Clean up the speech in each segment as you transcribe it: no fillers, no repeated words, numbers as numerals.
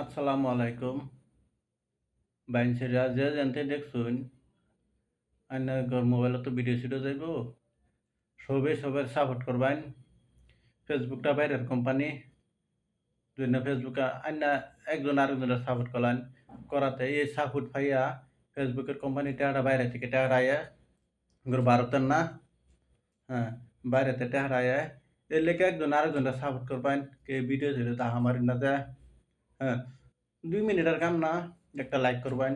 আসসালামু আলাইকুম। বাইনছেরা যে যেনতে দেখছুন, আইনাগর মোবাইলে তো ভিডিও সিডিও যাইবো। সবে সবার সাপোর্ট করবাইন। ফেসবুকটা বাইরের কোম্পানি। দুইনা ফেসবুকে আইনা একজন আরেকজনের সাপোর্ট করলাইন। করাতে এই সাপোর্ট পাইয়া ফেসবুকের কোম্পানি টাকাটা বাইরে থেকে টাকাটা আইয়া ভারতের না, হ্যাঁ, বাইরেতে টাকাটা আইয়া এর লেগে একজন আরেকজনের সাপোর্ট করবাইন। কে ভিডিও সিডিও তাহা মারি না যায়। হ্যাঁ, ২ মিনিটের কাম না। একটা লাইক করবেন,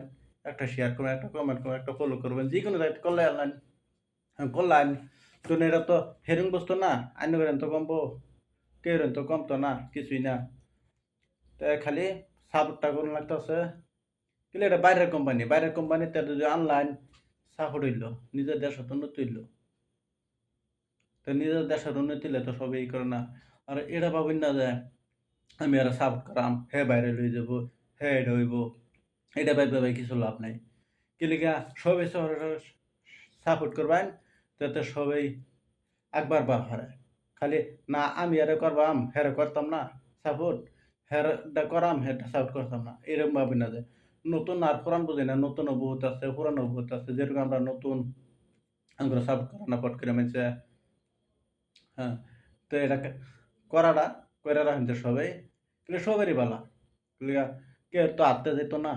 একটা শেয়ার করবেন, একটা কমেন্ট করবেন, একটা ফলো করবেন। যেকোনো জায়গায় করলে আনলাইন করলাইন। তো এটা তো হেরিং বস্তু না। আইন করেন তো কমবো, কেউ তো কমতো না, কিছুই না। তো খালি সাপোর্টটা করুন লাগতেছে। কিন্তু এটা বাইরের কোম্পানিতে যদি অনলাইন সাপোর্ট হইলো, নিজের দেশের তো উন্নতি হইলো। তো নিজের দেশের উন্নতি হলে তো সবই করে না। আর এটা ভাবেন না যে আমি এরা সাপোর্ট করাম, হে বাইরে লই যাবো, হে এটা হইব। এটা ভাইবা ভাই কিছু লাভ নাই। কি লিগা সবাই সাপোর্ট করবেন যাতে সবাই একবার বা হারে। খালি না আমি এরে করবাম, হেরে করতাম না সাপোর্ট, হেরটা করাম, হেরটা সাপোর্ট করতাম না। এরকম ভাবি না যে নতুন আর পুরান বুঝি না, নতুনও বহুত আছে, পুরানো বহুত আছে। যেরকম আমরা নতুন আমরা সাপোর্ট করা না পট করে মানছে, হ্যাঁ। তো এটাকে করাটা কইরা রাখেন যে সবাই, কিন্তু সবারই বালা। লিগা কেউ তো আত্মে যেত না।